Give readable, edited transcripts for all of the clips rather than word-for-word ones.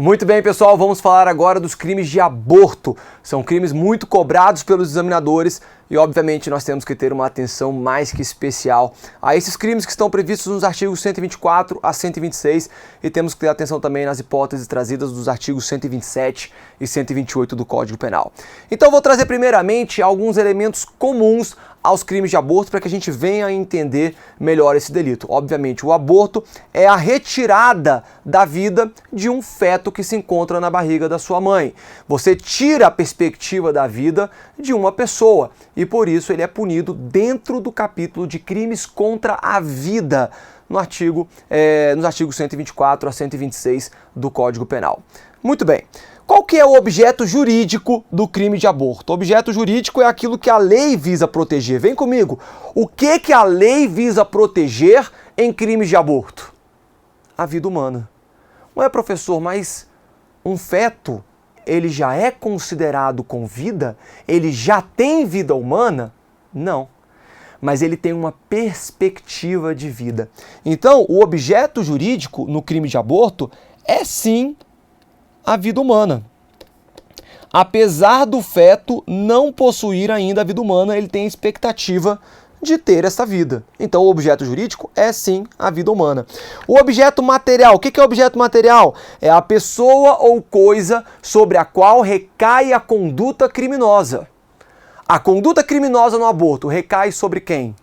Muito bem, pessoal, vamos falar agora dos crimes de aborto. São crimes muito cobrados pelos examinadores e, obviamente, nós temos que ter uma atenção mais que especial a esses crimes que estão previstos nos artigos 124 a 126 e temos que ter atenção também nas hipóteses trazidas dos artigos 127 e 128 do Código Penal. Então, vou trazer primeiramente alguns elementos comuns aos crimes de aborto para que a gente venha a entender melhor esse delito. Obviamente, o aborto é a retirada da vida de um feto que se encontra na barriga da sua mãe. Você tira a perspectiva da vida de uma pessoa e por isso ele é punido dentro do capítulo de crimes contra a vida nos artigos 124 a 126 do Código Penal. Muito bem. Qual que é o objeto jurídico do crime de aborto? O objeto jurídico é aquilo que a lei visa proteger. Vem comigo. O que a lei visa proteger em crimes de aborto? A vida humana. Não é, professor, mas um feto, ele já é considerado com vida? Ele já tem vida humana? Não. Mas ele tem uma perspectiva de vida. Então, o objeto jurídico no crime de aborto é sim a vida humana. Apesar do feto não possuir ainda a vida humana, ele tem a expectativa de ter essa vida. Então, o objeto jurídico é sim a vida humana. O objeto material, o que é objeto material? É a pessoa ou coisa sobre a qual recai a conduta criminosa. A conduta criminosa no aborto recai sobre quem?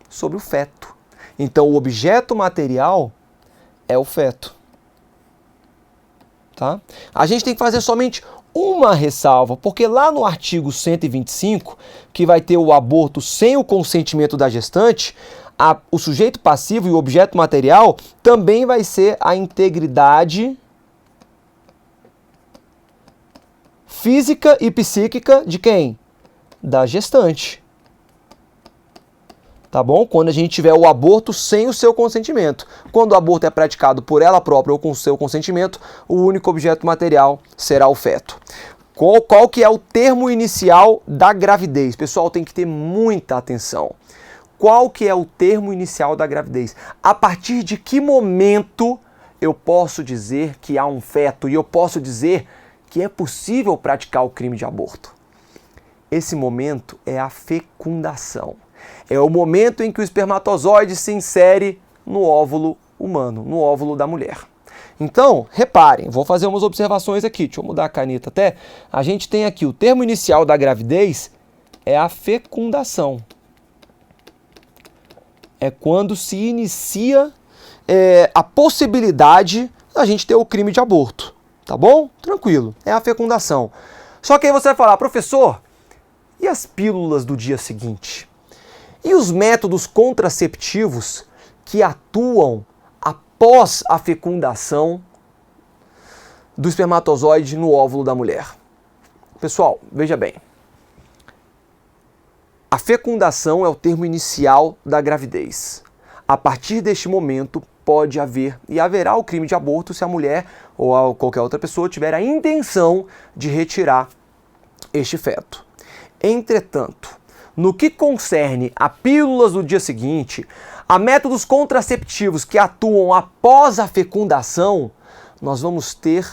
Sobre o feto. Então, o objeto material é o feto. Tá? A gente tem que fazer somente uma ressalva, porque lá no artigo 125, que vai ter o aborto sem o consentimento da gestante, o sujeito passivo e o objeto material também vai ser a integridade física e psíquica de quem? Da gestante. Tá bom? Quando a gente tiver o aborto sem o seu consentimento. Quando o aborto é praticado por ela própria ou com o seu consentimento, o único objeto material será o feto. Qual que é o termo inicial da gravidez? Pessoal, tem que ter muita atenção. Qual que é o termo inicial da gravidez? A partir de que momento eu posso dizer que há um feto e eu posso dizer que é possível praticar o crime de aborto? Esse momento é a fecundação. É o momento em que o espermatozoide se insere no óvulo humano, no óvulo da mulher. Então, reparem, vou fazer umas observações aqui. Deixa eu mudar a caneta até. A gente tem aqui o termo inicial da gravidez é a fecundação. É quando se inicia a possibilidade da gente ter o crime de aborto. Tá bom? Tranquilo. É a fecundação. Só que aí você vai falar, professor, e as pílulas do dia seguinte? E os métodos contraceptivos que atuam após a fecundação do espermatozoide no óvulo da mulher? Pessoal, veja bem. A fecundação é o termo inicial da gravidez. A partir deste momento pode haver e haverá o crime de aborto se a mulher ou qualquer outra pessoa tiver a intenção de retirar este feto. Entretanto, no que concerne a pílulas do dia seguinte, a métodos contraceptivos que atuam após a fecundação, nós vamos ter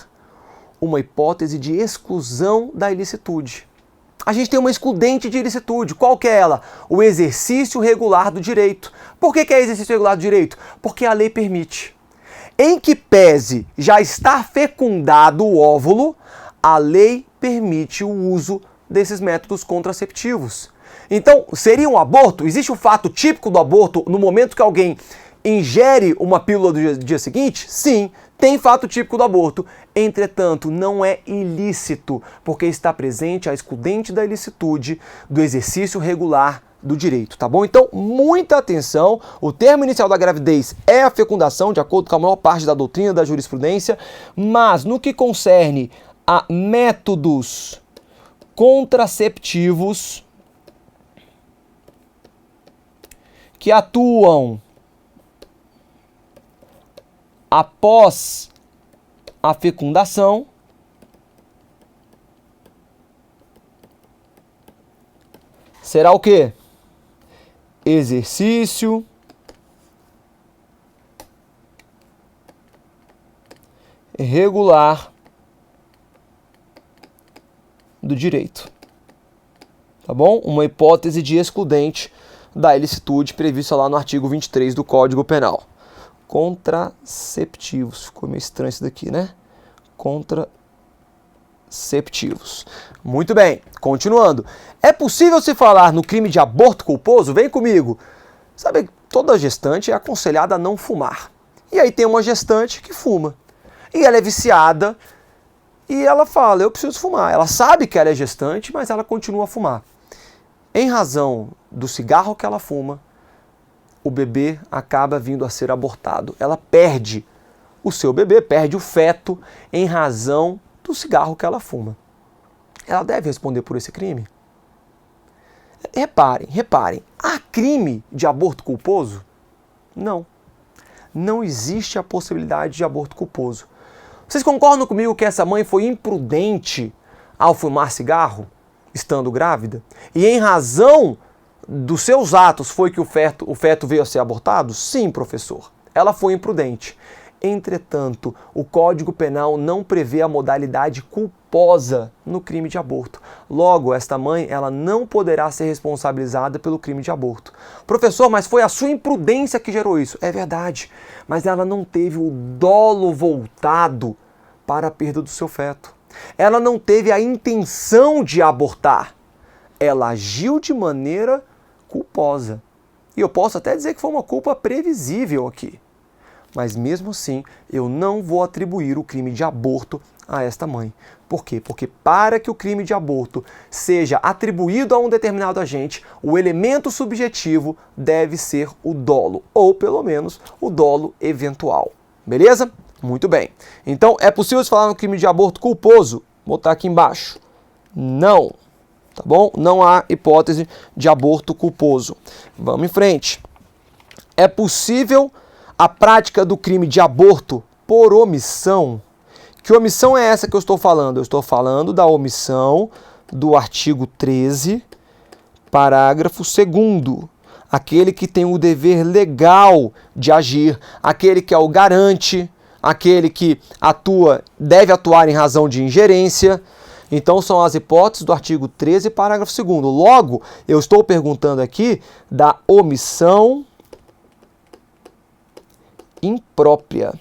uma hipótese de exclusão da ilicitude. A gente tem uma excludente de ilicitude. Qual que é ela? O exercício regular do direito. Por que é exercício regular do direito? Porque a lei permite. Em que pese já estar fecundado o óvulo, a lei permite o uso desses métodos contraceptivos. Então, seria um aborto? Existe o fato típico do aborto no momento que alguém ingere uma pílula do dia seguinte? Sim, tem fato típico do aborto. Entretanto, não é ilícito, porque está presente a excludente da ilicitude do exercício regular do direito, tá bom? Então, muita atenção. O termo inicial da gravidez é a fecundação, de acordo com a maior parte da doutrina da jurisprudência, mas no que concerne a métodos contraceptivos que atuam após a fecundação, será o quê? Exercício regular do direito. Tá bom? Uma hipótese de excludente da ilicitude prevista lá no artigo 23 do Código Penal. Contraceptivos. Ficou meio estranho isso daqui, né? Contraceptivos. Muito bem, continuando. É possível se falar no crime de aborto culposo? Vem comigo. Sabe que toda gestante é aconselhada a não fumar. E aí tem uma gestante que fuma. E ela é viciada e ela fala, eu preciso fumar. Ela sabe que ela é gestante, mas ela continua a fumar. Em razão do cigarro que ela fuma, o bebê acaba vindo a ser abortado. Ela perde o seu bebê, perde o feto em razão do cigarro que ela fuma. Ela deve responder por esse crime? Reparem, há crime de aborto culposo? Não. Não existe a possibilidade de aborto culposo. Vocês concordam comigo que essa mãe foi imprudente ao fumar cigarro, estando grávida? E em razão dos seus atos foi que o feto veio a ser abortado? Sim, professor. Ela foi imprudente. Entretanto, o Código Penal não prevê a modalidade culposa no crime de aborto. Logo, esta mãe ela não poderá ser responsabilizada pelo crime de aborto. Professor, mas foi a sua imprudência que gerou isso. É verdade, mas ela não teve o dolo voltado para a perda do seu feto. Ela não teve a intenção de abortar. Ela agiu de maneira culposa. E eu posso até dizer que foi uma culpa previsível aqui. Mas mesmo assim, eu não vou atribuir o crime de aborto a esta mãe. Por quê? Porque para que o crime de aborto seja atribuído a um determinado agente, o elemento subjetivo deve ser o dolo, ou pelo menos o dolo eventual. Beleza? Muito bem. Então, é possível se falar no crime de aborto culposo? Vou botar aqui embaixo. Não. Tá bom? Não há hipótese de aborto culposo. Vamos em frente. É possível a prática do crime de aborto por omissão? Que omissão é essa que eu estou falando? Eu estou falando da omissão do artigo 13, parágrafo 2º. Aquele que tem o dever legal de agir, aquele que é o garante, aquele que deve atuar em razão de ingerência. Então são as hipóteses do artigo 13, parágrafo 2º. Logo, eu estou perguntando aqui da omissão imprópria.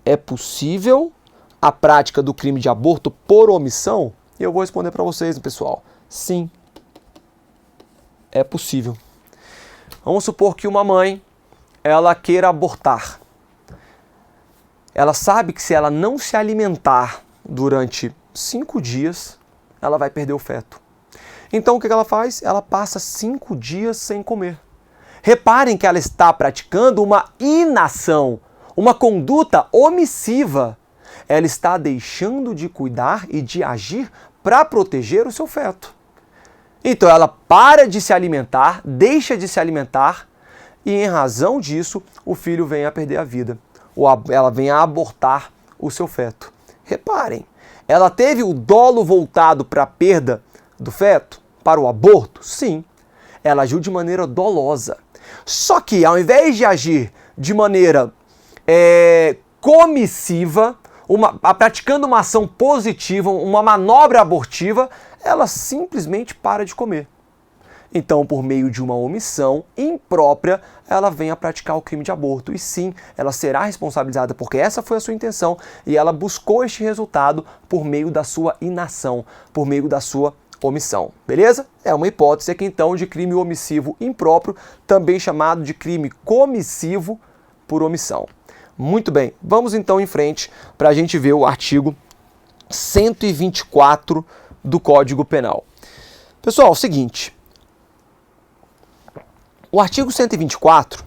É possível a prática do crime de aborto por omissão? Eu vou responder para vocês, pessoal. Sim, é possível. Vamos supor que uma mãe, ela queira abortar. Ela sabe que se ela não se alimentar durante 5 dias, ela vai perder o feto. Então o que ela faz? Ela passa 5 dias sem comer. Reparem que ela está praticando uma inação, uma conduta omissiva. Ela está deixando de cuidar e de agir para proteger o seu feto. Então ela para de se alimentar, deixa de se alimentar e em razão disso o filho vem a perder a vida. Ou ela vem a abortar o seu feto. Reparem, ela teve o dolo voltado para a perda do feto, para o aborto? Sim. Ela agiu de maneira dolosa. Só que, ao invés de agir de maneira comissiva, praticando uma ação positiva, uma manobra abortiva, ela simplesmente para de comer. Então, por meio de uma omissão imprópria, ela vem a praticar o crime de aborto. E sim, ela será responsabilizada porque essa foi a sua intenção e ela buscou este resultado por meio da sua inação, por meio da sua omissão. Beleza? É uma hipótese aqui então de crime omissivo impróprio, também chamado de crime comissivo por omissão. Muito bem, vamos então em frente para a gente ver o artigo 124 do Código Penal. Pessoal, é o seguinte, o artigo 124,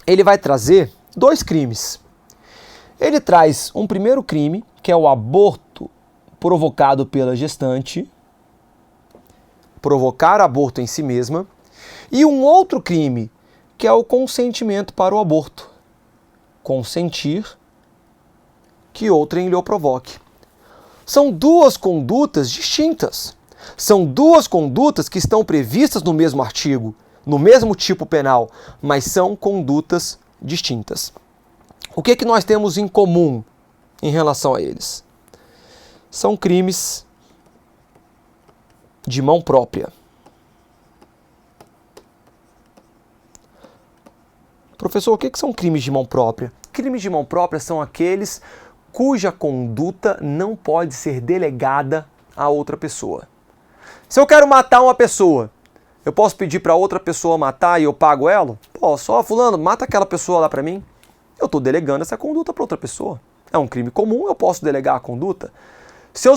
ele vai trazer 2 crimes. Ele traz um primeiro crime, que é o aborto provocado pela gestante, provocar aborto em si mesma, e um outro crime, que é o consentimento para o aborto. Consentir que outrem lhe o provoque. São 2 condutas distintas. São 2 condutas que estão previstas no mesmo artigo, no mesmo tipo penal, mas são condutas distintas. O que nós temos em comum em relação a eles? São crimes de mão própria. Professor, o que são crimes de mão própria? Crimes de mão própria são aqueles cuja conduta não pode ser delegada a outra pessoa. Se eu quero matar uma pessoa, eu posso pedir para outra pessoa matar e eu pago ela? Posso. Ó, fulano, mata aquela pessoa lá para mim. Eu estou delegando essa conduta para outra pessoa. É um crime comum, eu posso delegar a conduta. Se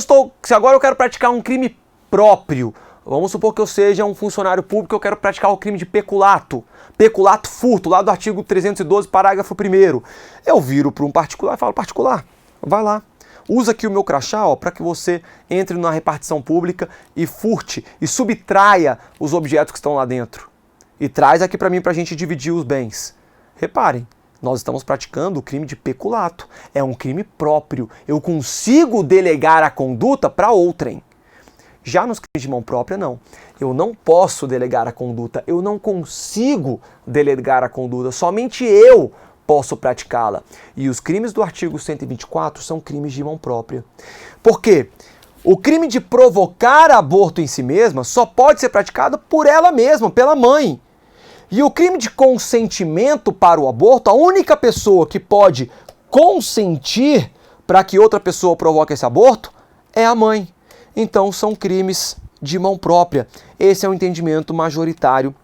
agora eu quero praticar um crime próprio, vamos supor que eu seja um funcionário público e eu quero praticar o crime de peculato. Peculato, furto, lá do artigo 312, parágrafo 1º. Eu viro para um particular e falo, particular, vai lá. Usa aqui o meu crachá para que você entre na repartição pública e furte e subtraia os objetos que estão lá dentro. E traz aqui para mim para a gente dividir os bens. Reparem, nós estamos praticando o crime de peculato. É um crime próprio. Eu consigo delegar a conduta para outrem. Já nos crimes de mão própria, não. Eu não posso delegar a conduta. Eu não consigo delegar a conduta. Somente eu posso praticá-la. E os crimes do artigo 124 são crimes de mão própria. Por quê? O crime de provocar aborto em si mesma só pode ser praticado por ela mesma, pela mãe. E o crime de consentimento para o aborto, a única pessoa que pode consentir para que outra pessoa provoque esse aborto é a mãe. Então são crimes de mão própria. Esse é o entendimento majoritário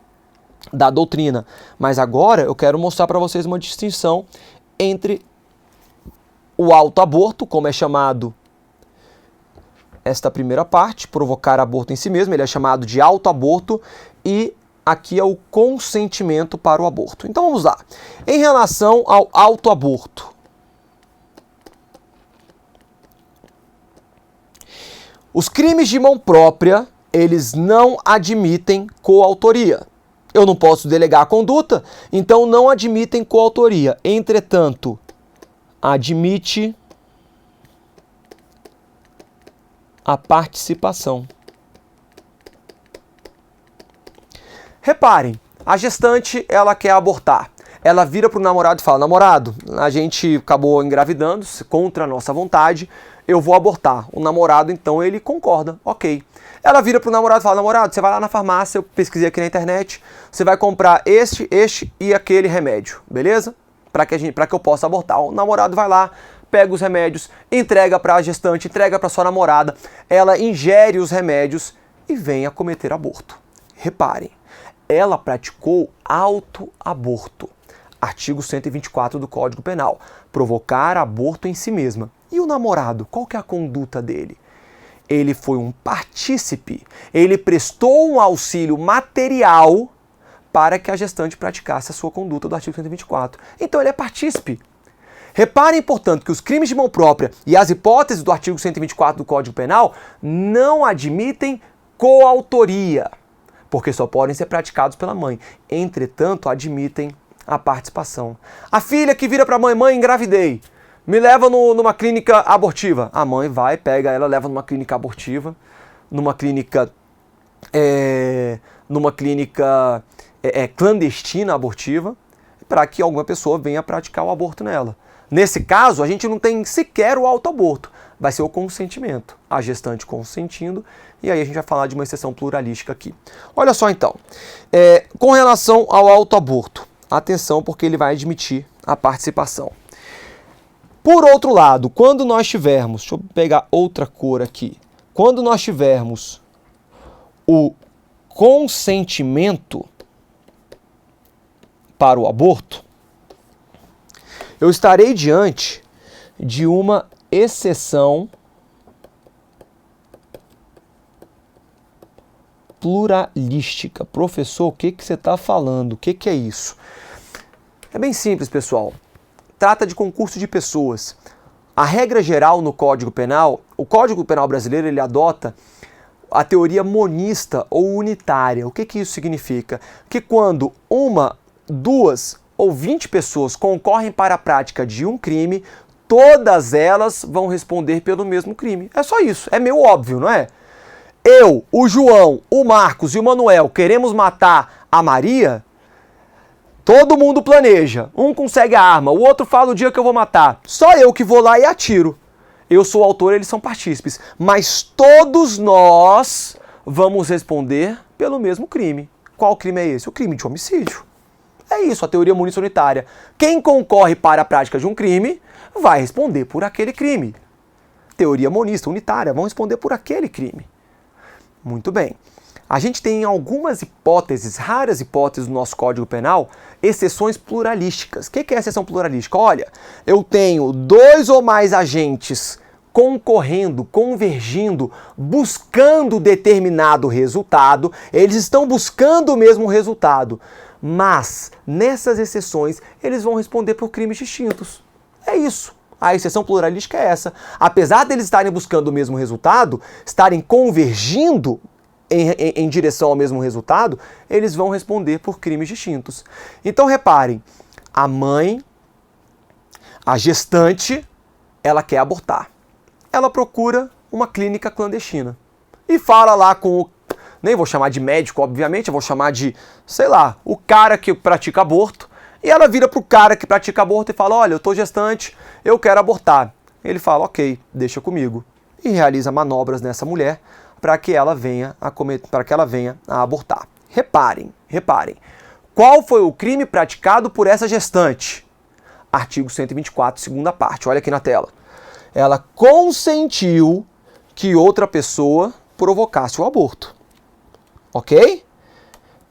da doutrina. Mas agora eu quero mostrar para vocês uma distinção entre o autoaborto, como é chamado esta primeira parte, provocar aborto em si mesmo, ele é chamado de autoaborto, e aqui é o consentimento para o aborto. Então vamos lá. Em relação ao autoaborto, os crimes de mão própria, eles não admitem coautoria. Eu não posso delegar a conduta, então não admitem coautoria. Entretanto, admite a participação. Reparem, a gestante, ela quer abortar. Ela vira para o namorado e fala, namorado, a gente acabou engravidando, contra a nossa vontade, eu vou abortar. O namorado, então, ele concorda, ok. Ela vira pro namorado e fala, namorado, você vai lá na farmácia, eu pesquisei aqui na internet, você vai comprar este e aquele remédio, beleza? Para que eu possa abortar. O namorado vai lá, pega os remédios, entrega para a gestante, entrega para sua namorada, ela ingere os remédios e vem a cometer aborto. Reparem, ela praticou autoaborto. Artigo 124 do Código Penal, provocar aborto em si mesma. E o namorado, qual que é a conduta dele? Ele foi um partícipe, ele prestou um auxílio material para que a gestante praticasse a sua conduta do artigo 124. Então ele é partícipe. Reparem, portanto, que os crimes de mão própria e as hipóteses do artigo 124 do Código Penal não admitem coautoria, porque só podem ser praticados pela mãe. Entretanto, admitem a participação. A filha que vira para a mãe, mãe, engravidei. Me leva numa clínica abortiva. A mãe vai, pega ela, leva numa clínica abortiva, numa clínica clandestina abortiva, para que alguma pessoa venha praticar o aborto nela. Nesse caso, a gente não tem sequer o autoaborto. Vai ser o consentimento. A gestante consentindo, e aí a gente vai falar de uma exceção pluralística aqui. Olha só então, com relação ao autoaborto, atenção porque ele vai admitir a participação. Por outro lado, quando nós tivermos, deixa eu pegar outra cor aqui, quando nós tivermos o consentimento para o aborto, eu estarei diante de uma exceção pluralística. Professor, o que você está falando? O que é isso? É bem simples, pessoal. Trata de concurso de pessoas. A regra geral no Código Penal, o Código Penal brasileiro, ele adota a teoria monista ou unitária. O que isso significa? Que quando uma, duas ou 20 pessoas concorrem para a prática de um crime, todas elas vão responder pelo mesmo crime. É só isso. É meio óbvio, não é? Eu, o João, o Marcos e o Manuel queremos matar a Maria, Todo mundo planeja. Um consegue a arma, o outro fala o dia que eu vou matar. Só eu que vou lá e atiro. Eu sou o autor, eles são partícipes. Mas todos nós vamos responder pelo mesmo crime. Qual crime é esse? O crime de homicídio. É isso, a teoria monista unitária. Quem concorre para a prática de um crime vai responder por aquele crime. Teoria monista unitária, vão responder por aquele crime. Muito bem. A gente tem algumas hipóteses, raras hipóteses no nosso Código Penal, exceções pluralísticas. O que é exceção pluralística? Olha, eu tenho 2 ou mais agentes concorrendo, convergindo, buscando determinado resultado, eles estão buscando o mesmo resultado, mas nessas exceções eles vão responder por crimes distintos. É isso. A exceção pluralística é essa. Apesar deles estarem buscando o mesmo resultado, estarem convergindo em direção ao mesmo resultado, eles vão responder por crimes distintos. Então reparem, a mãe, a gestante, ela quer abortar. Ela procura uma clínica clandestina e fala lá com o, nem vou chamar de médico, obviamente, eu vou chamar de, sei lá, o cara que pratica aborto, e ela vira pro cara que pratica aborto e fala, olha, eu tô gestante, eu quero abortar. Ele fala, ok, deixa comigo. E realiza manobras nessa mulher para que ela venha a abortar. Reparem. Qual foi o crime praticado por essa gestante? Artigo 124, segunda parte. Olha aqui na tela. Ela consentiu que outra pessoa provocasse o aborto. Ok?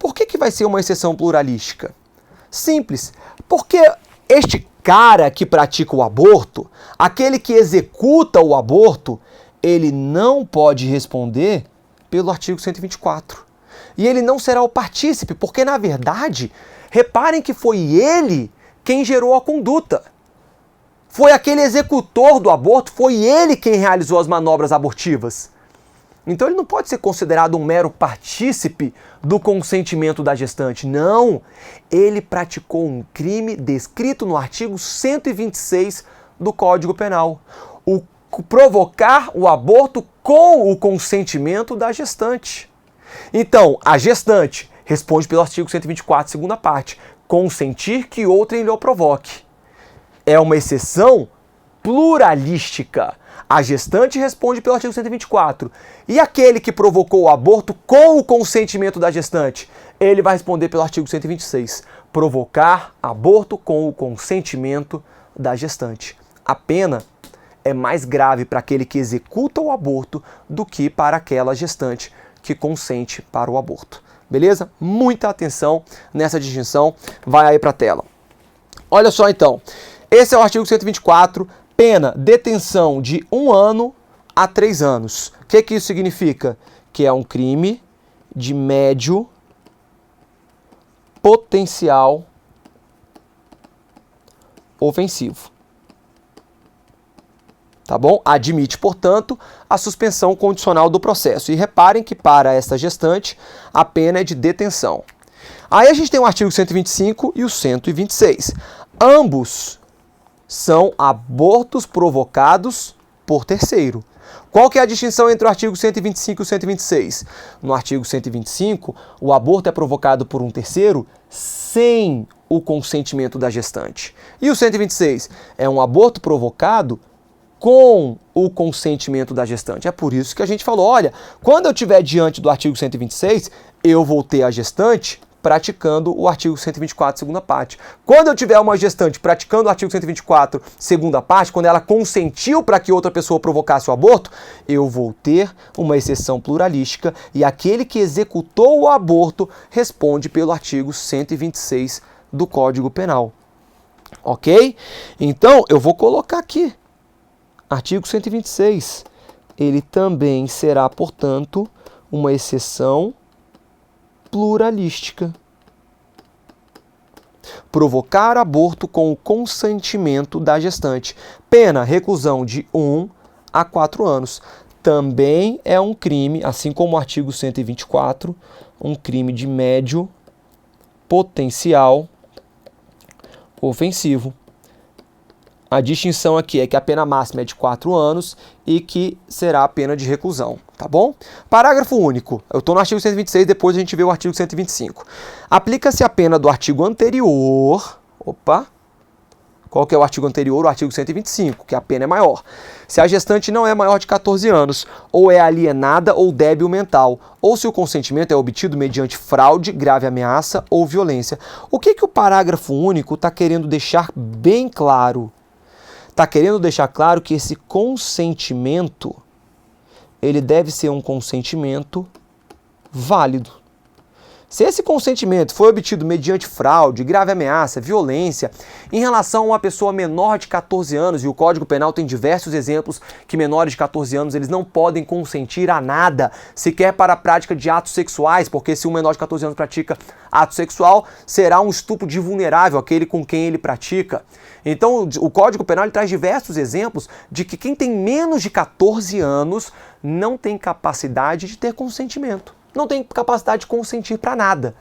Por que vai ser uma exceção pluralística? Simples. Porque este cara que pratica o aborto, aquele que executa o aborto, ele não pode responder pelo artigo 124. E ele não será o partícipe, porque, na verdade, reparem que foi ele quem gerou a conduta. Foi aquele executor do aborto, foi ele quem realizou as manobras abortivas. Então ele não pode ser considerado um mero partícipe do consentimento da gestante. Não! Ele praticou um crime descrito no artigo 126 do Código Penal. O provocar o aborto com o consentimento da gestante. Então, a gestante responde pelo artigo 124, segunda parte, consentir que outrem lhe o provoque. É uma exceção pluralística. A gestante responde pelo artigo 124. E aquele que provocou o aborto com o consentimento da gestante? Ele vai responder pelo artigo 126. Provocar aborto com o consentimento da gestante. A pena é mais grave para aquele que executa o aborto do que para aquela gestante que consente para o aborto. Beleza? Muita atenção nessa distinção. Vai aí para a tela. Olha só então. Esse é o artigo 124. Pena, detenção de 1 ano a 3 anos. O que isso significa? Que é um crime de médio potencial ofensivo. Tá bom? Admite, portanto, a suspensão condicional do processo. E reparem que para esta gestante a pena é de detenção. Aí a gente tem o artigo 125 e o 126. Ambos são abortos provocados por terceiro. Qual que é a distinção entre o artigo 125 e o 126? No artigo 125, o aborto é provocado por um terceiro sem o consentimento da gestante. E o 126 é um aborto provocado com o consentimento da gestante. É por isso que a gente falou, olha, quando eu estiver diante do artigo 126, eu vou ter a gestante praticando o artigo 124, segunda parte. Quando eu tiver uma gestante praticando o artigo 124, segunda parte, quando ela consentiu para que outra pessoa provocasse o aborto, eu vou ter uma exceção pluralística e aquele que executou o aborto responde pelo artigo 126 do Código Penal. Ok? Então, eu vou colocar aqui. Artigo 126. Ele também será, portanto, uma exceção pluralística. Provocar aborto com o consentimento da gestante. Pena, reclusão de 1 a 4 anos. Também é um crime, assim como o artigo 124, um crime de médio potencial ofensivo. A distinção aqui é que a pena máxima é de 4 anos e que será a pena de reclusão, tá bom? Parágrafo único. Eu estou no artigo 126, depois a gente vê o artigo 125. Aplica-se a pena do artigo anterior... Opa! Qual que é o artigo anterior? O artigo 125, que a pena é maior. Se a gestante não é maior de 14 anos, ou é alienada ou débil mental, ou se o consentimento é obtido mediante fraude, grave ameaça ou violência. O que o parágrafo único está querendo deixar bem claro? Está querendo deixar claro que esse consentimento, ele deve ser um consentimento válido. Se esse consentimento foi obtido mediante fraude, grave ameaça, violência, em relação a uma pessoa menor de 14 anos, e o Código Penal tem diversos exemplos que menores de 14 anos eles não podem consentir a nada, sequer para a prática de atos sexuais, porque se um menor de 14 anos pratica ato sexual, será um estupro de vulnerável, aquele com quem ele pratica. Então, o Código Penal ele traz diversos exemplos de que quem tem menos de 14 anos não tem capacidade de ter consentimento. Não tem capacidade de consentir para nada.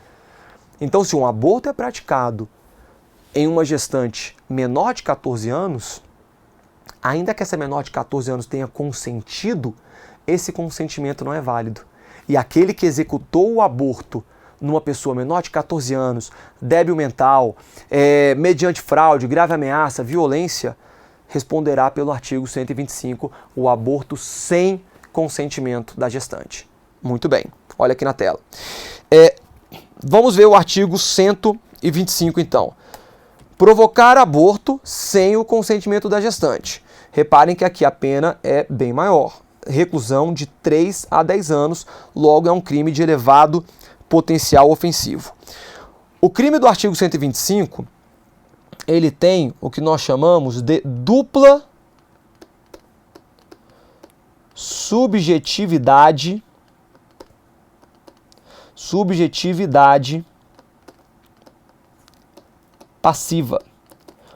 Então, se um aborto é praticado em uma gestante menor de 14 anos, ainda que essa menor de 14 anos tenha consentido, esse consentimento não é válido. E aquele que executou o aborto numa pessoa menor de 14 anos, débil mental, mediante fraude, grave ameaça, violência, responderá pelo artigo 125, o aborto sem consentimento da gestante. Muito bem, olha aqui na tela. Vamos ver o artigo 125 então. Provocar aborto sem o consentimento da gestante. Reparem que aqui a pena é bem maior. Reclusão de 3 a 10 anos, logo é um crime de elevado potencial ofensivo. O crime do artigo 125, ele tem o que nós chamamos de dupla subjetividade passiva.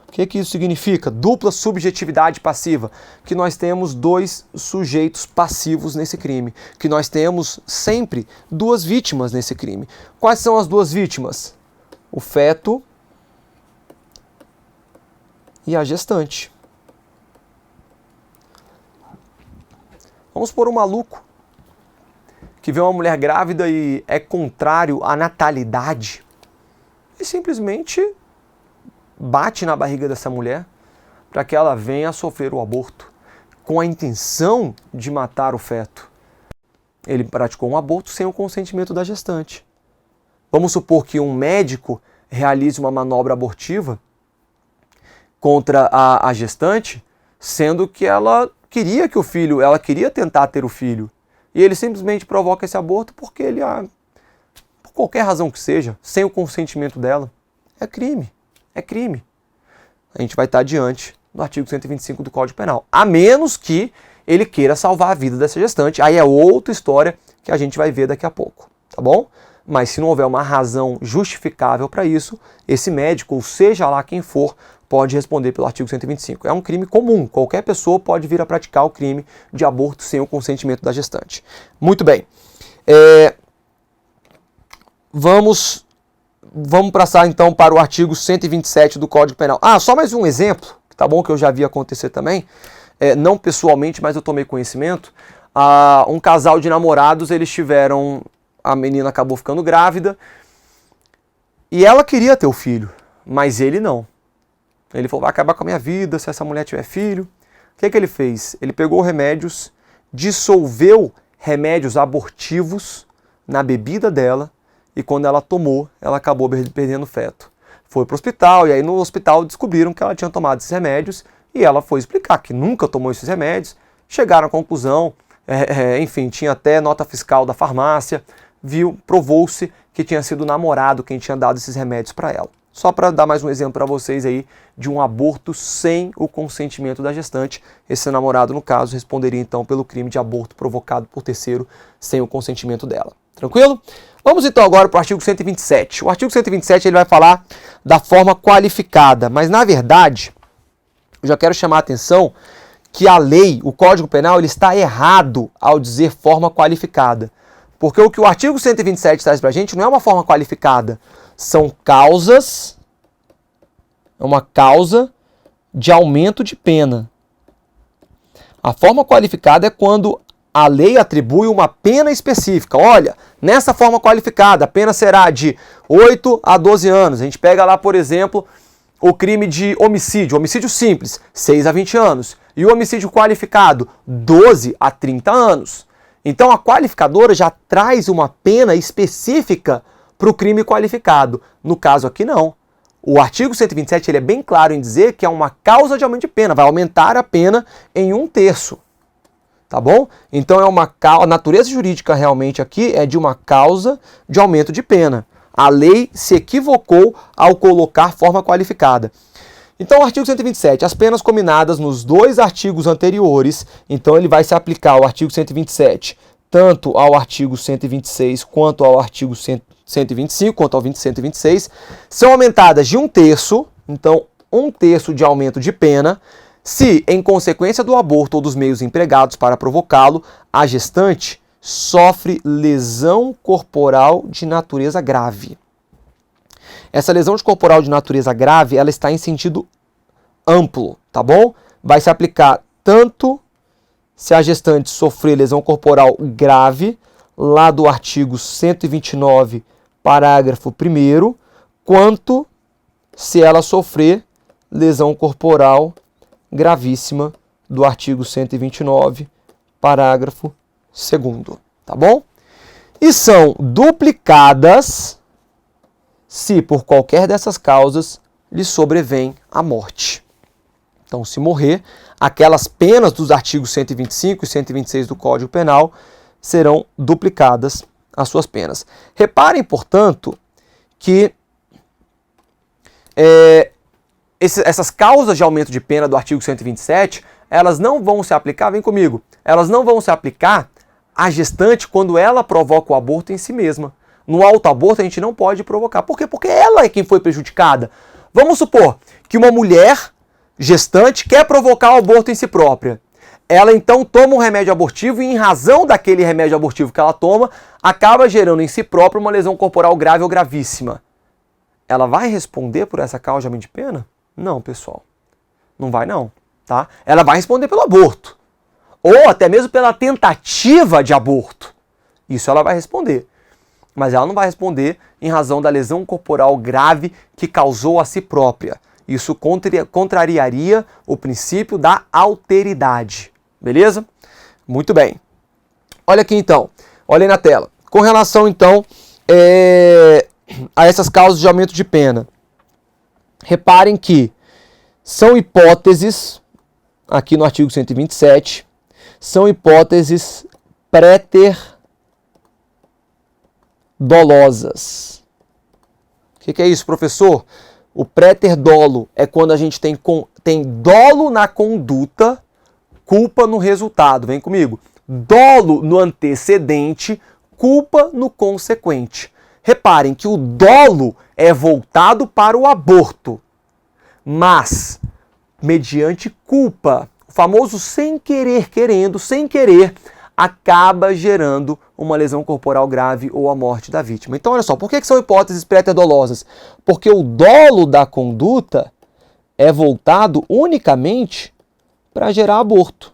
O que isso significa? Dupla subjetividade passiva. Que nós temos dois sujeitos passivos nesse crime. Que nós temos sempre duas vítimas nesse crime. Quais são as duas vítimas? O feto e a gestante. Vamos supor um maluco que vê uma mulher grávida e é contrário à natalidade e simplesmente bate na barriga dessa mulher para que ela venha a sofrer o aborto com a intenção de matar o feto. Ele praticou um aborto sem o consentimento da gestante. Vamos supor que um médico realize uma manobra abortiva contra a gestante, sendo que ela queria tentar ter o filho. E ele simplesmente provoca esse aborto porque ele, por qualquer razão que seja, sem o consentimento dela. É crime. É crime. A gente vai estar diante do artigo 125 do Código Penal. A menos que ele queira salvar a vida dessa gestante. Aí é outra história que a gente vai ver daqui a pouco. Tá bom? Mas se não houver uma razão justificável para isso, esse médico, ou seja lá quem for, pode responder pelo artigo 125. É um crime comum. Qualquer pessoa pode vir a praticar o crime de aborto sem o consentimento da gestante. Muito bem. Vamos passar então para o artigo 127 do Código Penal. Só mais um exemplo, tá bom, que eu já vi acontecer também. Não pessoalmente, mas eu tomei conhecimento. Um casal de namorados, eles tiveram... A menina acabou ficando grávida e ela queria ter o filho, mas ele não. Ele falou, vai acabar com a minha vida se essa mulher tiver filho. O que ele fez? Ele pegou remédios, dissolveu remédios abortivos na bebida dela e quando ela tomou, ela acabou perdendo o feto. Foi para o hospital e aí no hospital descobriram que ela tinha tomado esses remédios e ela foi explicar que nunca tomou esses remédios. Chegaram à conclusão, enfim, tinha até nota fiscal da farmácia, provou-se que tinha sido o namorado quem tinha dado esses remédios para ela. Só para dar mais um exemplo para vocês aí de um aborto sem o consentimento da gestante. Esse namorado, no caso, responderia então pelo crime de aborto provocado por terceiro sem o consentimento dela. Tranquilo? Vamos então agora para o artigo 127. O artigo 127 ele vai falar da forma qualificada, mas na verdade, eu já quero chamar a atenção que a lei, o Código Penal, ele está errado ao dizer forma qualificada. Porque o que o artigo 127 traz para a gente não é uma forma qualificada. São causas, é uma causa de aumento de pena. A forma qualificada é quando a lei atribui uma pena específica. Olha, nessa forma qualificada, a pena será de 8 a 12 anos. A gente pega lá, por exemplo, o crime de homicídio, homicídio simples, 6 a 20 anos. E o homicídio qualificado, 12 a 30 anos. Então a qualificadora já traz uma pena específica para o crime qualificado. No caso aqui não. O artigo 127 ele é bem claro em dizer que é uma causa de aumento de pena, vai aumentar a pena em 1/3. Tá bom? Então a natureza jurídica realmente aqui é de uma causa de aumento de pena. A lei se equivocou ao colocar forma qualificada. Então, o artigo 127, as penas combinadas nos 2 artigos anteriores, então ele vai se aplicar ao artigo 127, tanto ao artigo 126 quanto ao artigo 125, quanto ao 126, são aumentadas de 1/3, então 1/3 de aumento de pena, se, em consequência do aborto ou dos meios empregados para provocá-lo, a gestante sofre lesão corporal de natureza grave. Essa lesão corporal de natureza grave, ela está em sentido amplo, tá bom? Vai se aplicar tanto se a gestante sofrer lesão corporal grave, lá do artigo 129, parágrafo 1º, quanto se ela sofrer lesão corporal gravíssima do artigo 129, parágrafo 2º, tá bom? E são duplicadas se por qualquer dessas causas lhe sobrevém a morte. Então, se morrer, aquelas penas dos artigos 125 e 126 do Código Penal serão duplicadas as suas penas. Reparem, portanto, que essas causas de aumento de pena do artigo 127, elas não vão se aplicar, vem comigo, elas não vão se aplicar à gestante quando ela provoca o aborto em si mesma. No autoaborto a gente não pode provocar. Por quê? Porque ela é quem foi prejudicada. Vamos supor que uma mulher gestante quer provocar o aborto em si própria. Ela então toma um remédio abortivo e, em razão daquele remédio abortivo que ela toma, acaba gerando em si própria uma lesão corporal grave ou gravíssima. Ela vai responder por essa causa de aumento de pena? Não, pessoal. Não vai não, tá? Ela vai responder pelo aborto. Ou até mesmo pela tentativa de aborto. Isso ela vai responder. Mas ela não vai responder em razão da lesão corporal grave que causou a si própria. Isso contrariaria o princípio da alteridade. Beleza? Muito bem. Olha aqui então. Olha aí na tela. Com relação então a essas causas de aumento de pena. Reparem que são hipóteses, aqui no artigo 127, são hipóteses préter-dolosas. O que é isso, professor? O préter-dolo é quando a gente tem dolo na conduta, culpa no resultado. Vem comigo. Dolo no antecedente, culpa no consequente. Reparem que o dolo é voltado para o aborto, mas mediante culpa, o famoso sem querer querendo, sem querer, acaba gerando uma lesão corporal grave ou a morte da vítima. Então, olha só, por que são hipóteses préter-dolosas? Porque o dolo da conduta é voltado unicamente para gerar aborto.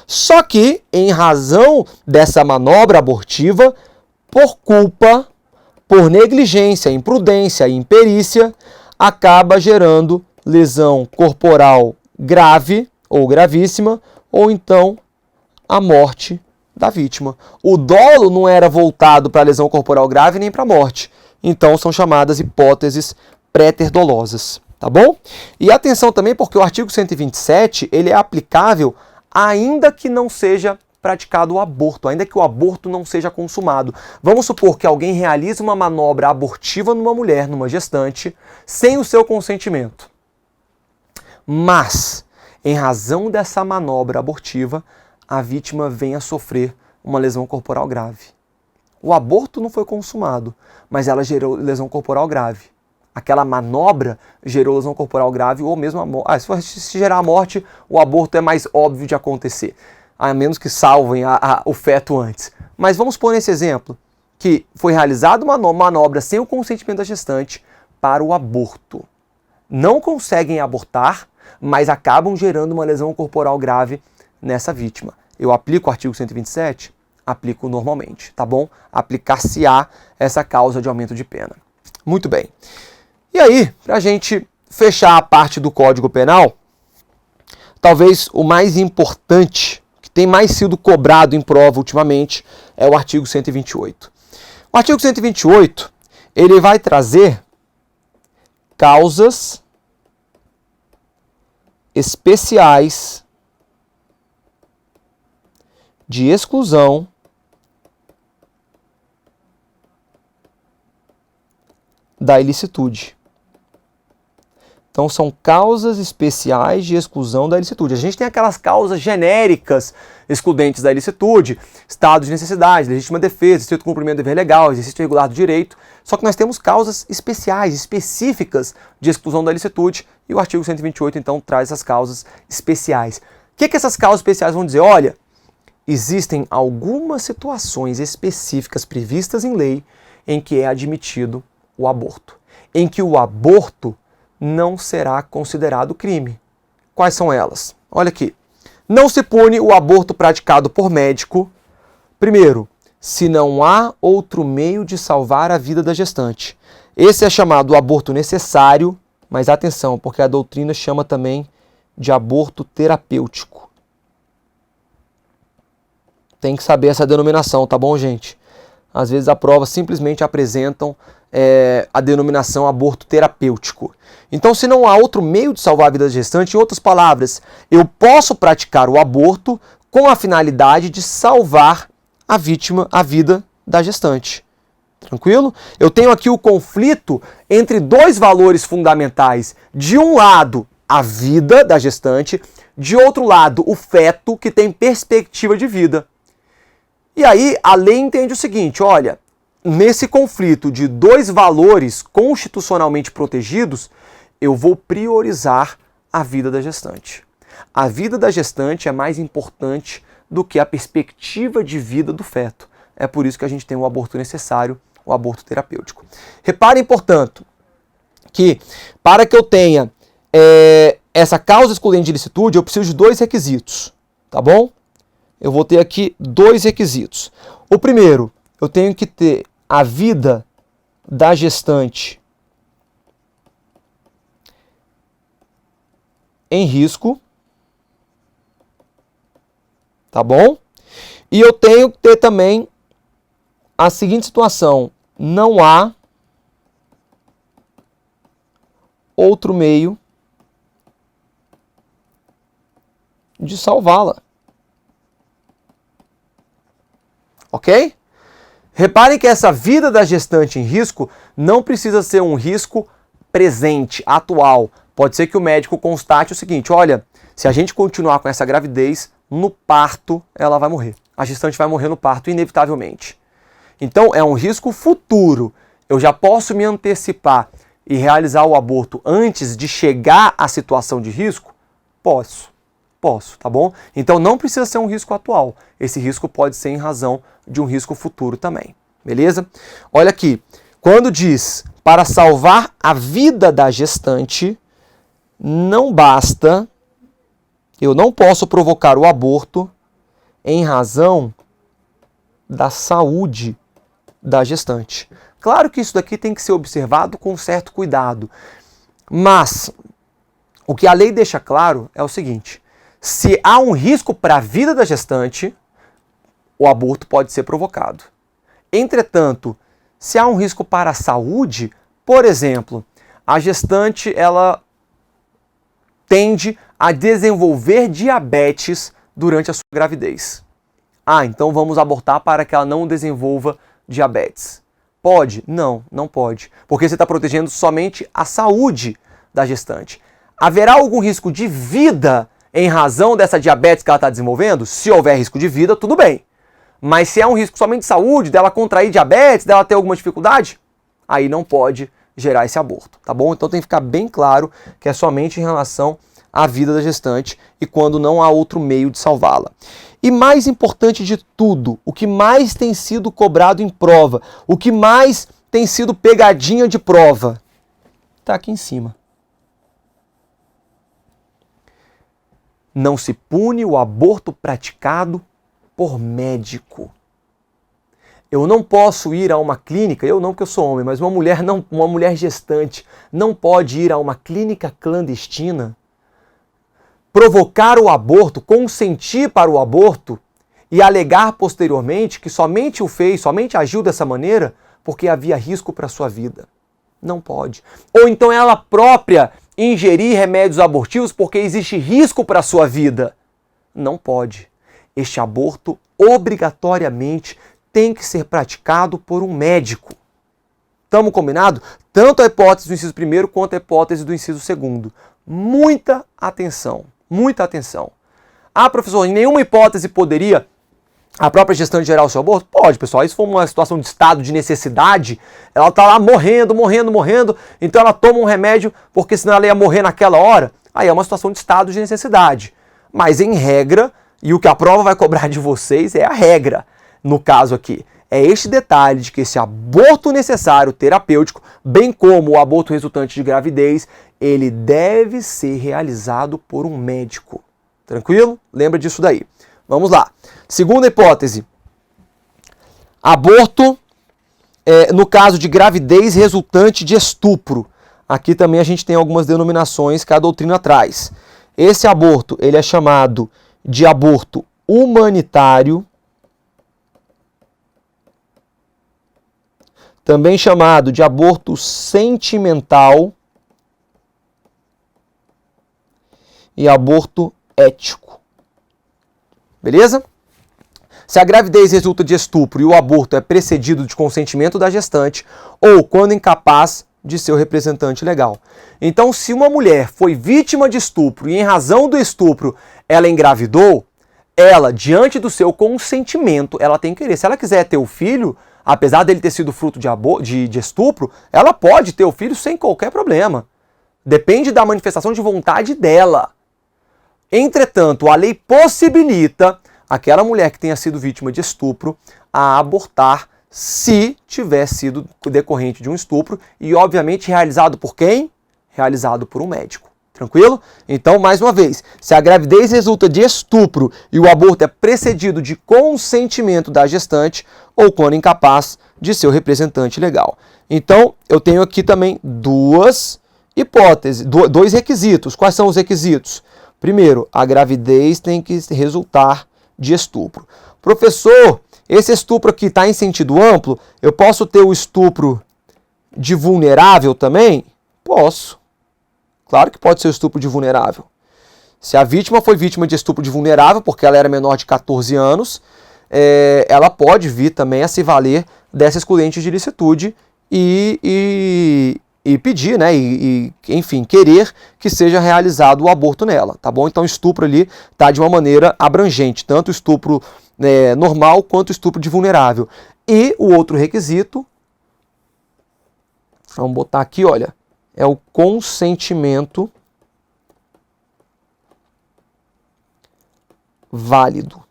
Só que, em razão dessa manobra abortiva, por culpa, por negligência, imprudência e imperícia, acaba gerando lesão corporal grave ou gravíssima, ou então a morte da vítima. O dolo não era voltado para a lesão corporal grave nem para a morte. Então são chamadas hipóteses préter-dolosas, tá bom? E atenção também porque o artigo 127, ele é aplicável ainda que não seja praticado o aborto, ainda que o aborto não seja consumado. Vamos supor que alguém realize uma manobra abortiva numa mulher, numa gestante, sem o seu consentimento. Mas, em razão dessa manobra abortiva, a vítima venha a sofrer uma lesão corporal grave. O aborto não foi consumado, mas ela gerou lesão corporal grave. Aquela manobra gerou lesão corporal grave ou mesmo a morte. Se gerar a morte, o aborto é mais óbvio de acontecer, a menos que salvem o feto antes. Mas vamos pôr nesse exemplo, que foi realizada uma manobra sem o consentimento da gestante para o aborto. Não conseguem abortar, mas acabam gerando uma lesão corporal grave nessa vítima. Eu aplico o artigo 127? Aplico normalmente, tá bom? Aplicar-se-á essa causa de aumento de pena. Muito bem. E aí, para a gente fechar a parte do Código Penal, talvez o mais importante, que tem mais sido cobrado em prova ultimamente, é o artigo 128. O artigo 128, ele vai trazer causas especiais de exclusão da ilicitude. Então, são causas especiais de exclusão da ilicitude. A gente tem aquelas causas genéricas excludentes da ilicitude, estado de necessidade, legítima defesa, estrito cumprimento do dever legal, exercício regular do direito. Só que nós temos causas especiais, específicas de exclusão da ilicitude, e o artigo 128, então, traz essas causas especiais. O que essas causas especiais vão dizer? Olha, existem algumas situações específicas previstas em lei em que é admitido o aborto, em que o aborto não será considerado crime. Quais são elas? Olha aqui. Não se pune o aborto praticado por médico, primeiro, se não há outro meio de salvar a vida da gestante. Esse é chamado aborto necessário, mas atenção, porque a doutrina chama também de aborto terapêutico. Tem que saber essa denominação, tá bom, gente? Às vezes a prova simplesmente apresentam a denominação aborto terapêutico. Então, se não há outro meio de salvar a vida da gestante, em outras palavras, eu posso praticar o aborto com a finalidade de salvar a vítima, a vida da gestante. Tranquilo? Eu tenho aqui o conflito entre dois valores fundamentais. De um lado, a vida da gestante, de outro lado, o feto que tem perspectiva de vida. E aí, a lei entende o seguinte, olha, nesse conflito de dois valores constitucionalmente protegidos, eu vou priorizar a vida da gestante. A vida da gestante é mais importante do que a perspectiva de vida do feto. É por isso que a gente tem o aborto necessário, o aborto terapêutico. Reparem, portanto, que para que eu tenha essa causa excludente de ilicitude, eu preciso de dois requisitos, tá bom? Eu vou ter aqui dois requisitos. O primeiro, eu tenho que ter a vida da gestante em risco, tá bom? E eu tenho que ter também a seguinte situação: não há outro meio de salvá-la. Ok? Reparem que essa vida da gestante em risco não precisa ser um risco presente, atual. Pode ser que o médico constate o seguinte, olha, se a gente continuar com essa gravidez, no parto ela vai morrer. A gestante vai morrer no parto, inevitavelmente. Então é um risco futuro. Eu já posso me antecipar e realizar o aborto antes de chegar à situação de risco? Posso, tá bom? Então não precisa ser um risco atual. Esse risco pode ser em razão de um risco futuro também, beleza? Olha aqui, quando diz para salvar a vida da gestante, não basta, eu não posso provocar o aborto em razão da saúde da gestante. Claro que isso daqui tem que ser observado com certo cuidado, mas o que a lei deixa claro é o seguinte, se há um risco para a vida da gestante, o aborto pode ser provocado. Entretanto, se há um risco para a saúde, por exemplo, a gestante ela tende a desenvolver diabetes durante a sua gravidez. Então vamos abortar para que ela não desenvolva diabetes. Pode? Não, não pode. Porque você está protegendo somente a saúde da gestante. Haverá algum risco de vida em razão dessa diabetes que ela está desenvolvendo? Se houver risco de vida, tudo bem. Mas se é um risco somente de saúde, dela contrair diabetes, dela ter alguma dificuldade, aí não pode gerar esse aborto, tá bom? Então tem que ficar bem claro que é somente em relação à vida da gestante e quando não há outro meio de salvá-la. E mais importante de tudo, o que mais tem sido cobrado em prova, o que mais tem sido pegadinha de prova, está aqui em cima. Não se pune o aborto praticado por médico. Eu não posso ir a uma clínica, eu não porque eu sou homem, mas uma mulher gestante não pode ir a uma clínica clandestina, provocar o aborto, consentir para o aborto e alegar posteriormente que somente o fez, somente agiu dessa maneira porque havia risco para a sua vida. Não pode. Ou então ela própria ingerir remédios abortivos porque existe risco para a sua vida. Não pode. Este aborto obrigatoriamente tem que ser praticado por um médico. Estamos combinados? Tanto a hipótese do inciso 1º quanto a hipótese do inciso 2º. Muita atenção, muita atenção. Ah, professor, em nenhuma hipótese poderia a própria gestante gerar o seu aborto? Pode, pessoal. Isso for uma situação de estado de necessidade, ela está lá morrendo, então ela toma um remédio porque senão ela ia morrer naquela hora. Aí é uma situação de estado de necessidade. Mas em regra, e o que a prova vai cobrar de vocês é a regra. No caso aqui, é este detalhe de que esse aborto necessário terapêutico, bem como o aborto resultante de gravidez, ele deve ser realizado por um médico. Tranquilo? Lembra disso daí. Vamos lá. Segunda hipótese. Aborto no caso de gravidez resultante de estupro. Aqui também a gente tem algumas denominações que a doutrina traz. Esse aborto, ele é chamado de aborto humanitário, também chamado de aborto sentimental e aborto ético. Beleza? Se a gravidez resulta de estupro e o aborto é precedido de consentimento da gestante ou quando incapaz de seu representante legal. Então, se uma mulher foi vítima de estupro e em razão do estupro ela engravidou, ela, diante do seu consentimento, ela tem que querer. Se ela quiser ter o filho, apesar dele ter sido fruto de estupro, ela pode ter o filho sem qualquer problema. Depende da manifestação de vontade dela. Entretanto, a lei possibilita aquela mulher que tenha sido vítima de estupro a abortar se tiver sido decorrente de um estupro e, obviamente, realizado por quem? Realizado por um médico. Tranquilo? Então, mais uma vez, se a gravidez resulta de estupro e o aborto é precedido de consentimento da gestante ou quando incapaz de seu representante legal. Então, eu tenho aqui também duas hipóteses, dois requisitos. Quais são os requisitos? Primeiro, a gravidez tem que resultar de estupro. Professor, esse estupro aqui está em sentido amplo? Eu posso ter o estupro de vulnerável também? Posso. Claro que pode ser o estupro de vulnerável. Se a vítima foi vítima de estupro de vulnerável, porque ela era menor de 14 anos, ela pode vir também a se valer dessa excludente de ilicitude e pedir, né, enfim, querer que seja realizado o aborto nela, tá bom? Então, estupro ali tá de uma maneira abrangente, tanto o estupro normal quanto o estupro de vulnerável. E o outro requisito, vamos botar aqui, olha, é o consentimento válido.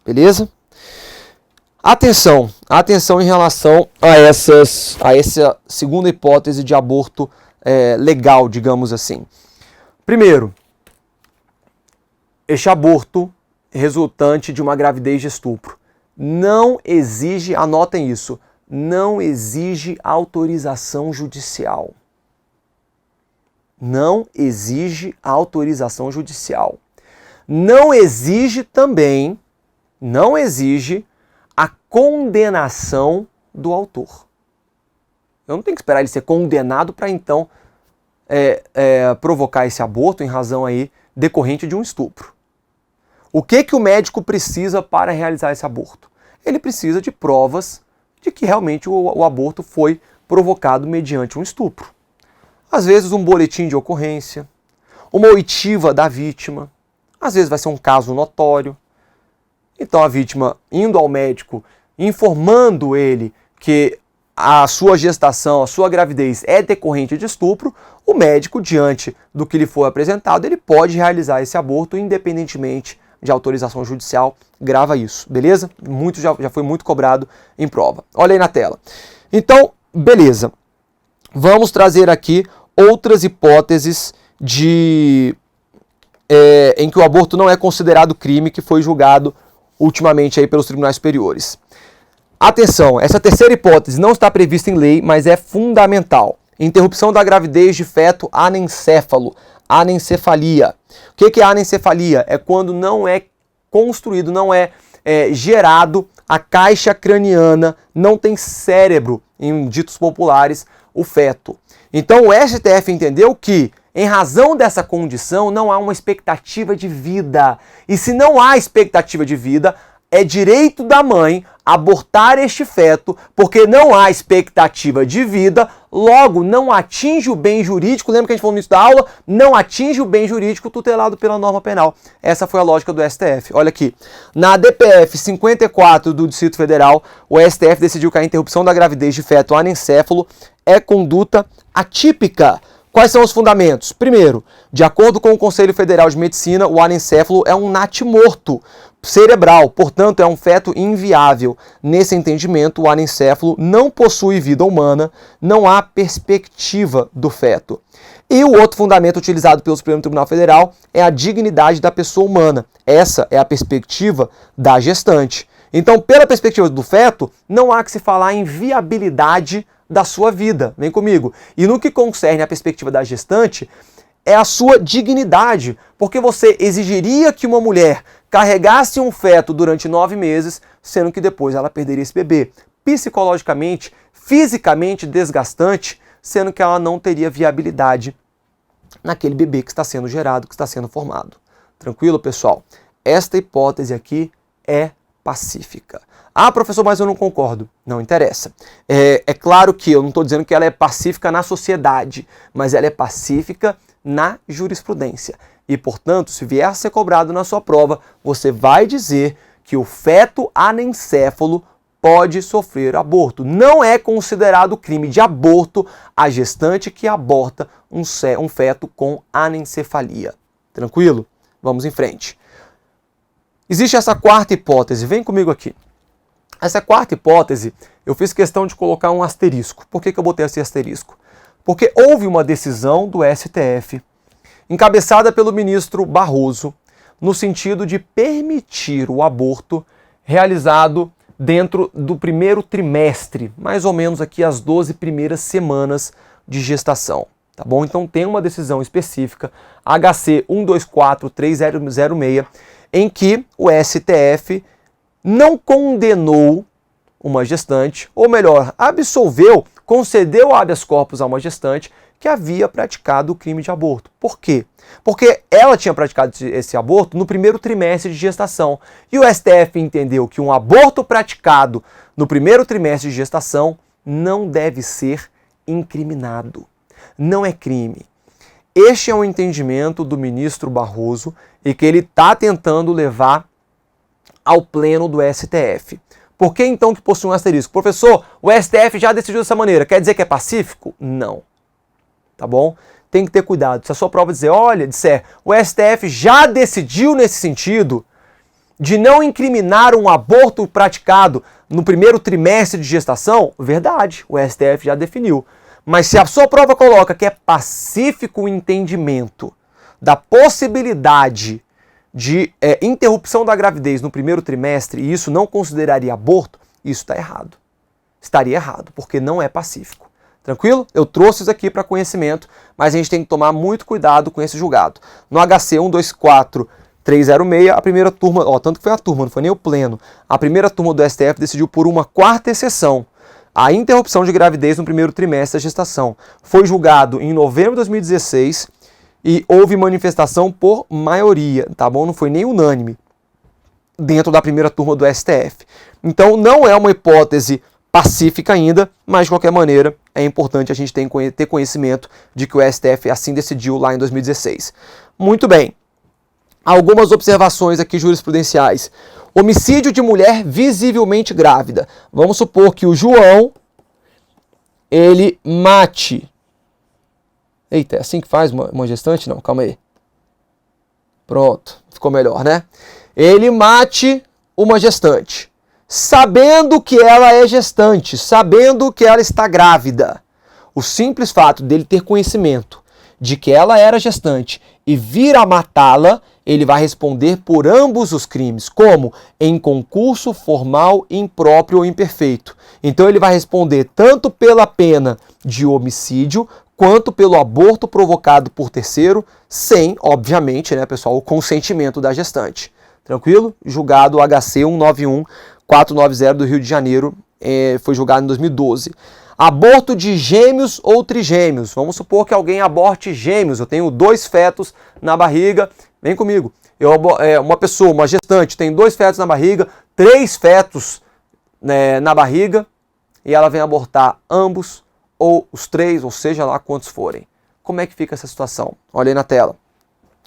Beleza? Atenção em relação a essa segunda hipótese de aborto legal, digamos assim. Primeiro, este aborto resultante de uma gravidez de estupro não exige, anotem isso, não exige autorização judicial. Não exige autorização judicial. Não exige também, não exige a condenação do autor. Eu não tenho que esperar ele ser condenado para então provocar esse aborto em razão aí decorrente de um estupro. O que o médico precisa para realizar esse aborto? Ele precisa de provas de que realmente o aborto foi provocado mediante um estupro. Às vezes um boletim de ocorrência, uma oitiva da vítima, às vezes vai ser um caso notório. Então a vítima indo ao médico, informando ele que a sua gestação, a sua gravidez é decorrente de estupro, o médico, diante do que lhe for apresentado, ele pode realizar esse aborto independentemente de autorização judicial. Grava isso, beleza? Já foi muito cobrado em prova. Olha aí na tela. Então, beleza. Vamos trazer aqui outras hipóteses de em que o aborto não é considerado crime, que foi julgado ultimamente aí pelos tribunais superiores. Atenção, essa terceira hipótese não está prevista em lei, mas é fundamental. Interrupção da gravidez de feto anencéfalo, anencefalia. O que é anencefalia? É quando não é construído, não é gerado a caixa craniana, não tem cérebro, em ditos populares, o feto. Então o STF entendeu que, em razão dessa condição, não há uma expectativa de vida. E se não há expectativa de vida, é direito da mãe abortar este feto, porque não há expectativa de vida, logo não atinge o bem jurídico, lembra que a gente falou no início da aula? Não atinge o bem jurídico tutelado pela norma penal. Essa foi a lógica do STF. Olha aqui, na DPF 54 do Distrito Federal, o STF decidiu que a interrupção da gravidez de feto anencéfalo é conduta atípica. Quais são os fundamentos? Primeiro, de acordo com o Conselho Federal de Medicina, o anencéfalo é um natimorto cerebral, portanto é um feto inviável. Nesse entendimento, o anencéfalo não possui vida humana, não há perspectiva do feto. E o outro fundamento utilizado pelo Supremo Tribunal Federal é a dignidade da pessoa humana. Essa é a perspectiva da gestante. Então, pela perspectiva do feto, não há que se falar em viabilidade da sua vida. Vem comigo. E no que concerne a perspectiva da gestante, é a sua dignidade, porque você exigiria que uma mulher carregasse um feto durante 9 meses, sendo que depois ela perderia esse bebê. Psicologicamente, fisicamente desgastante, sendo que ela não teria viabilidade naquele bebê que está sendo gerado, que está sendo formado. Tranquilo, pessoal? Esta hipótese aqui é pacífica. Ah, professor, mas eu não concordo. Não interessa. É claro que eu não estou dizendo que ela é pacífica na sociedade, mas ela é pacífica na jurisprudência. E, portanto, se vier a ser cobrado na sua prova, você vai dizer que o feto anencéfalo pode sofrer aborto. Não é considerado crime de aborto a gestante que aborta um feto com anencefalia. Tranquilo? Vamos em frente. Existe essa quarta hipótese. Vem comigo aqui. Essa quarta hipótese, eu fiz questão de colocar um asterisco. Por que eu botei esse asterisco? Porque houve uma decisão do STF, encabeçada pelo ministro Barroso, no sentido de permitir o aborto realizado dentro do primeiro trimestre, mais ou menos aqui as 12 primeiras semanas de gestação. Tá bom? Então tem uma decisão específica, HC 124306, em que o STF não condenou uma gestante, ou melhor, absolveu, concedeu habeas corpus a uma gestante que havia praticado o crime de aborto. Por quê? Porque ela tinha praticado esse aborto no primeiro trimestre de gestação. E o STF entendeu que um aborto praticado no primeiro trimestre de gestação não deve ser incriminado. Não é crime. Este é um entendimento do ministro Barroso e que ele está tentando levar ao pleno do STF. Por que então que possui um asterisco? Professor, o STF já decidiu dessa maneira, quer dizer que é pacífico? Não. Tá bom? Tem que ter cuidado. Se a sua prova disser, o STF já decidiu nesse sentido de não incriminar um aborto praticado no primeiro trimestre de gestação, verdade, o STF já definiu. Mas se a sua prova coloca que é pacífico o entendimento da possibilidade de interrupção da gravidez no primeiro trimestre e isso não consideraria aborto, isso está errado. Estaria errado, porque não é pacífico. Tranquilo? Eu trouxe isso aqui para conhecimento, mas a gente tem que tomar muito cuidado com esse julgado. No HC 124306, a primeira turma, tanto que foi a turma, não foi nem o pleno, a primeira turma do STF decidiu por uma quarta exceção a interrupção de gravidez no primeiro trimestre da gestação. Foi julgado em novembro de 2016 e houve manifestação por maioria, tá bom? Não foi nem unânime dentro da primeira turma do STF. Então não é uma hipótese pacífica ainda, mas de qualquer maneira é importante a gente ter conhecimento de que o STF assim decidiu lá em 2016. Muito bem. Algumas observações aqui jurisprudenciais. Homicídio de mulher visivelmente grávida. Vamos supor que o João, ele mate... Eita, é assim que faz uma gestante? Não, calma aí. Pronto, ficou melhor, né? Ele mate uma gestante, sabendo que ela é gestante, sabendo que ela está grávida. O simples fato dele ter conhecimento de que ela era gestante e vir a matá-la, ele vai responder por ambos os crimes, como em concurso formal, impróprio ou imperfeito. Então ele vai responder tanto pela pena de homicídio, quanto pelo aborto provocado por terceiro, sem, obviamente, né, pessoal, o consentimento da gestante. Tranquilo? Julgado HC 191490 do Rio de Janeiro, foi julgado em 2012. Aborto de gêmeos ou trigêmeos. Vamos supor que alguém aborte gêmeos. Eu tenho 2 fetos na barriga. Vem comigo. Uma pessoa, uma gestante, tem 2 fetos na barriga, 3 fetos, né, na barriga, e ela vem abortar ambos, ou os 3, ou seja lá quantos forem. Como é que fica essa situação? Olha aí na tela.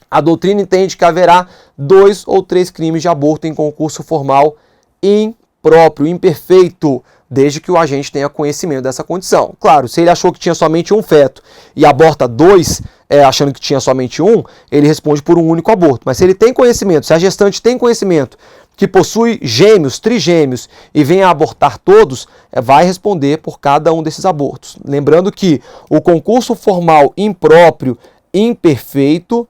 A doutrina entende que haverá 2 ou 3 crimes de aborto em concurso formal impróprio, imperfeito, desde que o agente tenha conhecimento dessa condição. Claro, se ele achou que tinha somente um feto e aborta 2, achando que tinha somente um, ele responde por um único aborto. Mas se ele tem conhecimento, se a gestante tem conhecimento que possui gêmeos, trigêmeos e vem a abortar todos, vai responder por cada um desses abortos. Lembrando que o concurso formal impróprio, imperfeito,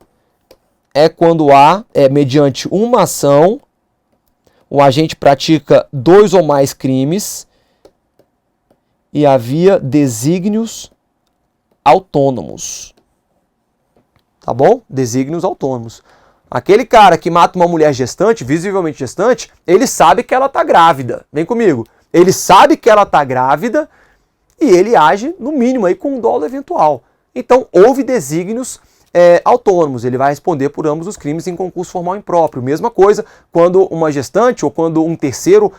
é quando há, mediante uma ação, o agente pratica 2 ou mais crimes e havia desígnios autônomos. Tá bom? Desígnios autônomos. Aquele cara que mata uma mulher gestante, visivelmente gestante, ele sabe que ela está grávida. Vem comigo. Ele sabe que ela está grávida e ele age, no mínimo, aí, com um dolo eventual. Então, houve desígnios autônomos. Ele vai responder por ambos os crimes em concurso formal impróprio. Mesma coisa quando uma gestante ou quando um terceiro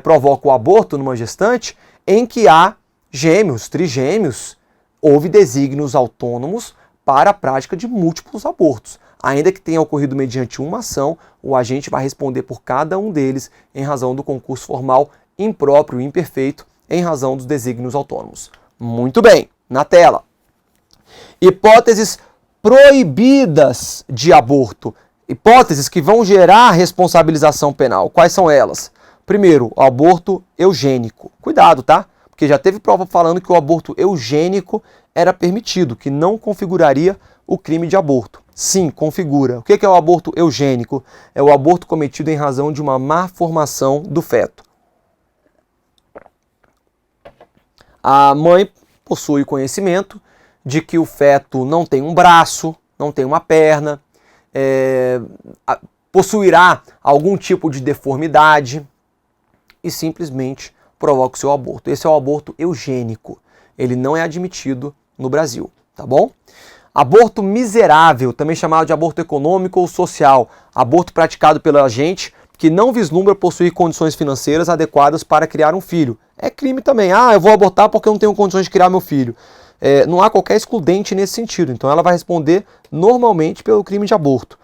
provoca o aborto numa gestante, em que há gêmeos, trigêmeos, houve desígnios autônomos para a prática de múltiplos abortos. Ainda que tenha ocorrido mediante uma ação, o agente vai responder por cada um deles em razão do concurso formal impróprio e imperfeito, em razão dos desígnios autônomos. Muito bem, na tela. Hipóteses proibidas de aborto. Hipóteses que vão gerar responsabilização penal. Quais são elas? Primeiro, o aborto eugênico. Cuidado, tá? Porque já teve prova falando que o aborto eugênico era permitido, que não configuraria o crime de aborto. Sim, configura. O que é o aborto eugênico? É o aborto cometido em razão de uma má formação do feto. A mãe possui conhecimento de que o feto não tem um braço, não tem uma perna, possuirá algum tipo de deformidade e simplesmente provoca o seu aborto. Esse é o aborto eugênico. Ele não é admitido no Brasil, tá bom? Aborto miserável, também chamado de aborto econômico ou social. Aborto praticado pela agente que não vislumbra possuir condições financeiras adequadas para criar um filho. É crime também. Eu vou abortar porque eu não tenho condições de criar meu filho. Não há qualquer excludente nesse sentido. Então ela vai responder normalmente pelo crime de aborto.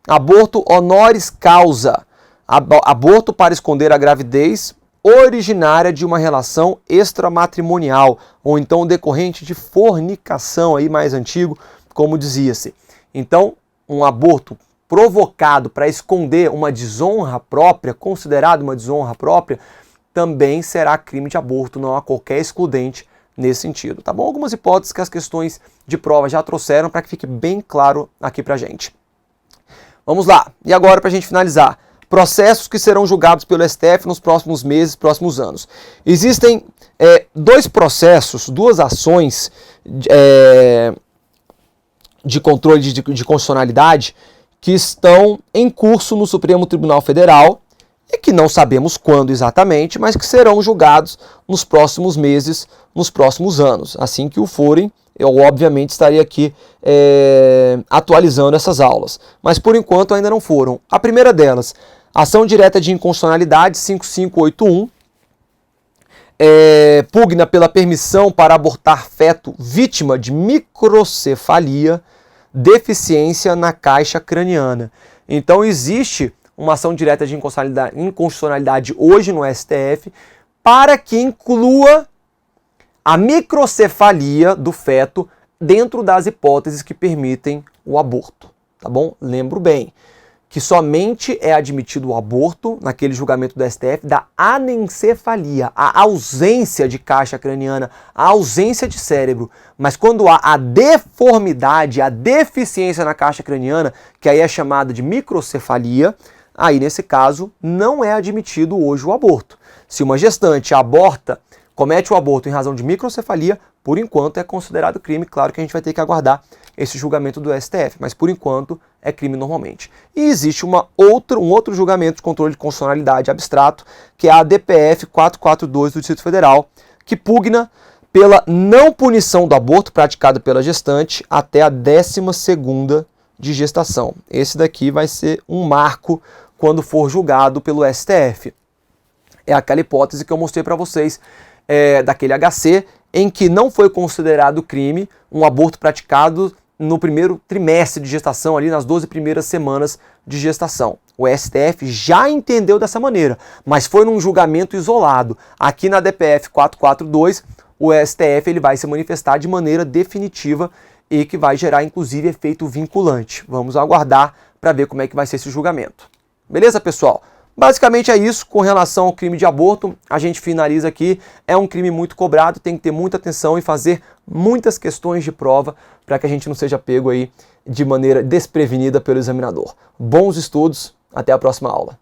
Aborto honoris causa. Aborto para esconder a gravidez originária de uma relação extramatrimonial, ou então decorrente de fornicação, aí mais antigo, como dizia-se. Então, um aborto provocado para esconder uma desonra própria, considerado uma desonra própria, também será crime de aborto, não há qualquer excludente nesse sentido, tá bom? Algumas hipóteses que as questões de prova já trouxeram para que fique bem claro aqui pra gente. Vamos lá, e agora para a gente finalizar. Processos que serão julgados pelo STF nos próximos meses, próximos anos. Existem 2 processos, 2 ações de controle de constitucionalidade que estão em curso no Supremo Tribunal Federal e que não sabemos quando exatamente, mas que serão julgados nos próximos meses, nos próximos anos. Assim que o forem, eu obviamente estarei aqui atualizando essas aulas. Mas por enquanto ainda não foram. A primeira delas, ação direta de inconstitucionalidade 5581, pugna pela permissão para abortar feto vítima de microcefalia, deficiência na caixa craniana. Então existe uma ação direta de inconstitucionalidade hoje no STF para que inclua a microcefalia do feto dentro das hipóteses que permitem o aborto, tá bom? Lembro bem que somente é admitido o aborto, naquele julgamento do STF, da anencefalia, a ausência de caixa craniana, a ausência de cérebro. Mas quando há a deformidade, a deficiência na caixa craniana, que aí é chamada de microcefalia, aí nesse caso não é admitido hoje o aborto. Se uma gestante aborta, comete o aborto em razão de microcefalia, por enquanto é considerado crime. Claro que a gente vai ter que aguardar esse julgamento do STF, mas por enquanto é crime normalmente. E existe um outro julgamento de controle de constitucionalidade abstrato, que é a DPF 442 do Distrito Federal, que pugna pela não punição do aborto praticado pela gestante até a 12ª de gestação. Esse daqui vai ser um marco quando for julgado pelo STF. É aquela hipótese que eu mostrei para vocês, daquele HC, em que não foi considerado crime um aborto praticado no primeiro trimestre de gestação, ali nas 12 primeiras semanas de gestação. O STF já entendeu dessa maneira, mas foi num julgamento isolado. Aqui na DPF 442, o STF ele vai se manifestar de maneira definitiva e que vai gerar, inclusive, efeito vinculante. Vamos aguardar para ver como é que vai ser esse julgamento. Beleza, pessoal? Basicamente é isso com relação ao crime de aborto. A gente finaliza aqui. É um crime muito cobrado, tem que ter muita atenção e fazer muitas questões de prova para que a gente não seja pego aí de maneira desprevenida pelo examinador. Bons estudos, até a próxima aula.